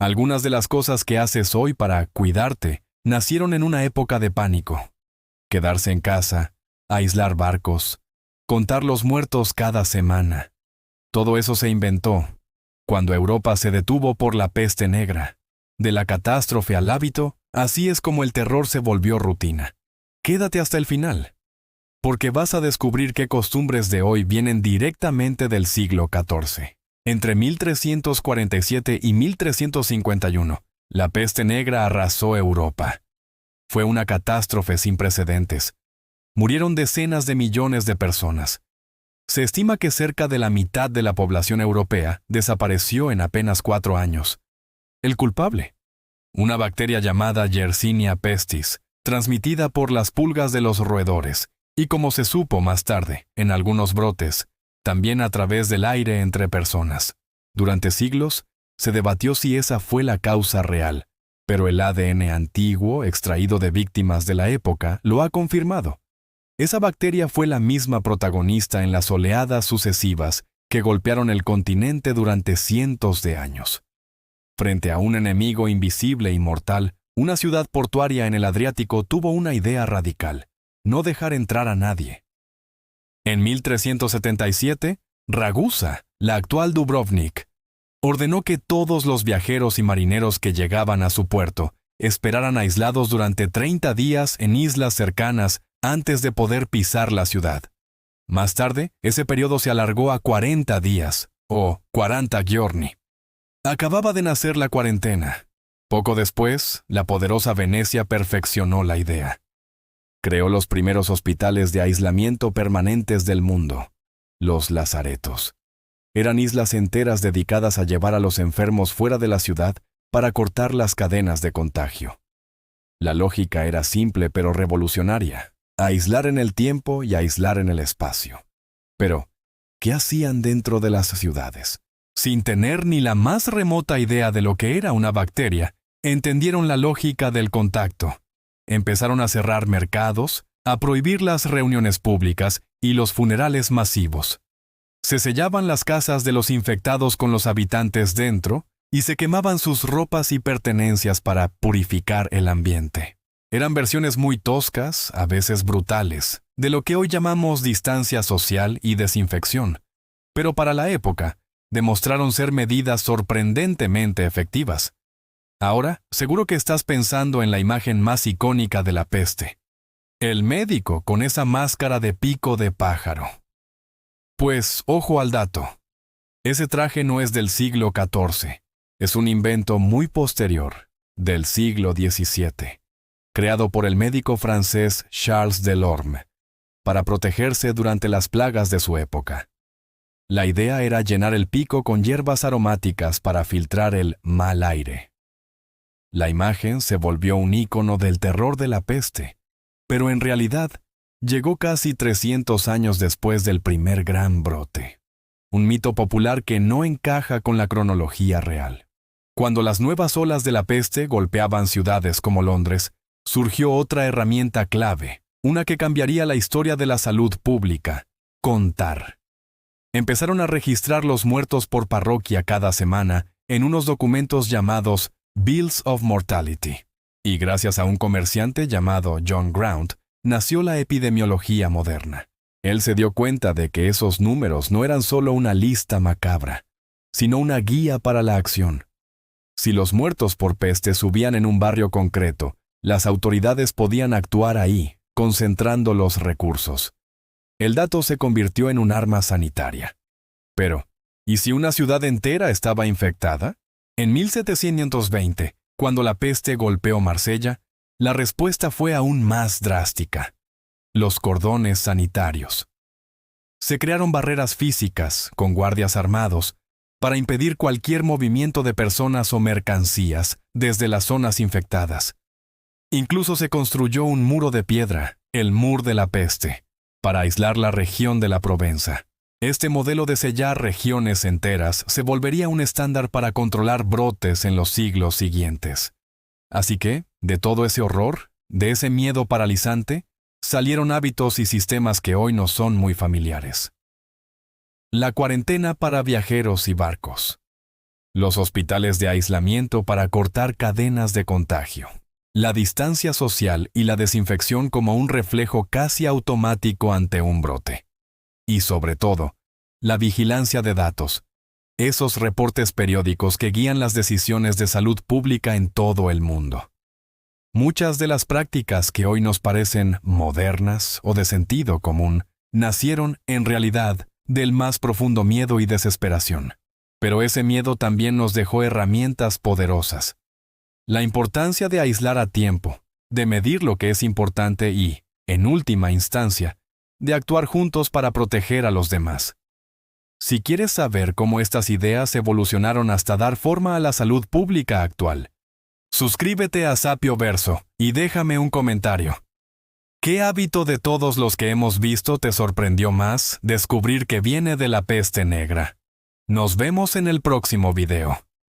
Algunas de las cosas que haces hoy para cuidarte nacieron en una época de pánico. Quedarse en casa, aislar barcos, contar los muertos cada semana. Todo eso se inventó cuando Europa se detuvo por la peste negra. De la catástrofe al hábito, así es como el terror se volvió rutina. Quédate hasta el final, porque vas a descubrir qué costumbres de hoy vienen directamente del siglo XIV. Entre 1347 y 1351, la peste negra arrasó Europa. Fue una catástrofe sin precedentes. Murieron decenas de millones de personas. Se estima que cerca de la mitad de la población europea desapareció en apenas 4 años. El culpable: una bacteria llamada Yersinia pestis, transmitida por las pulgas de los roedores, y como se supo más tarde, en algunos brotes, también a través del aire entre personas. Durante siglos, se debatió si esa fue la causa real, pero el ADN antiguo, extraído de víctimas de la época, lo ha confirmado. Esa bacteria fue la misma protagonista en las oleadas sucesivas que golpearon el continente durante cientos de años. Frente a un enemigo invisible y mortal, una ciudad portuaria en el Adriático tuvo una idea radical: no dejar entrar a nadie. En 1377, Ragusa, la actual Dubrovnik, ordenó que todos los viajeros y marineros que llegaban a su puerto esperaran aislados durante 30 días en islas cercanas antes de poder pisar la ciudad. Más tarde, ese periodo se alargó a 40 días, o 40 giorni. Acababa de nacer la cuarentena. Poco después, la poderosa Venecia perfeccionó la idea. Creó los primeros hospitales de aislamiento permanentes del mundo, los lazaretos. Eran islas enteras dedicadas a llevar a los enfermos fuera de la ciudad para cortar las cadenas de contagio. La lógica era simple pero revolucionaria: aislar en el tiempo y aislar en el espacio. Pero, ¿qué hacían dentro de las ciudades? Sin tener ni la más remota idea de lo que era una bacteria, entendieron la lógica del contacto. Empezaron a cerrar mercados, a prohibir las reuniones públicas y los funerales masivos. Se sellaban las casas de los infectados con los habitantes dentro y se quemaban sus ropas y pertenencias para purificar el ambiente. Eran versiones muy toscas, a veces brutales, de lo que hoy llamamos distancia social y desinfección. Pero para la época, demostraron ser medidas sorprendentemente efectivas. Ahora, seguro que estás pensando en la imagen más icónica de la peste: el médico con esa máscara de pico de pájaro. Pues, ojo al dato. Ese traje no es del siglo XIV. Es un invento muy posterior, del siglo XVII, creado por el médico francés Charles Delorme, para protegerse durante las plagas de su época. La idea era llenar el pico con hierbas aromáticas para filtrar el mal aire. La imagen se volvió un ícono del terror de la peste, pero en realidad llegó casi 300 años después del primer gran brote. Un mito popular que no encaja con la cronología real. Cuando las nuevas olas de la peste golpeaban ciudades como Londres, surgió otra herramienta clave, una que cambiaría la historia de la salud pública: contar. Empezaron a registrar los muertos por parroquia cada semana en unos documentos llamados Bills of Mortality. Y gracias a un comerciante llamado John Ground, nació la epidemiología moderna. Él se dio cuenta de que esos números no eran solo una lista macabra, sino una guía para la acción. Si los muertos por peste subían en un barrio concreto, las autoridades podían actuar ahí, concentrando los recursos. El dato se convirtió en un arma sanitaria. Pero, ¿y si una ciudad entera estaba infectada? En 1720, cuando la peste golpeó Marsella, la respuesta fue aún más drástica: los cordones sanitarios. Se crearon barreras físicas, con guardias armados, para impedir cualquier movimiento de personas o mercancías desde las zonas infectadas. Incluso se construyó un muro de piedra, el Mur de la Peste, para aislar la región de la Provenza. Este modelo de sellar regiones enteras se volvería un estándar para controlar brotes en los siglos siguientes. Así que, de todo ese horror, de ese miedo paralizante, salieron hábitos y sistemas que hoy nos son muy familiares. La cuarentena para viajeros y barcos. los hospitales de aislamiento para cortar cadenas de contagio, la distancia social y la desinfección como un reflejo casi automático ante un brote. Y sobre todo, la vigilancia de datos, esos reportes periódicos que guían las decisiones de salud pública en todo el mundo. Muchas de las prácticas que hoy nos parecen modernas o de sentido común nacieron, en realidad, del más profundo miedo y desesperación. Pero ese miedo también nos dejó herramientas poderosas. La importancia de aislar a tiempo, de medir lo que es importante y, en última instancia, de actuar juntos para proteger a los demás. Si quieres saber cómo estas ideas evolucionaron hasta dar forma a la salud pública actual, suscríbete a Sapio Verso y déjame un comentario. ¿Qué hábito de todos los que hemos visto te sorprendió más descubrir que viene de la peste negra? Nos vemos en el próximo video.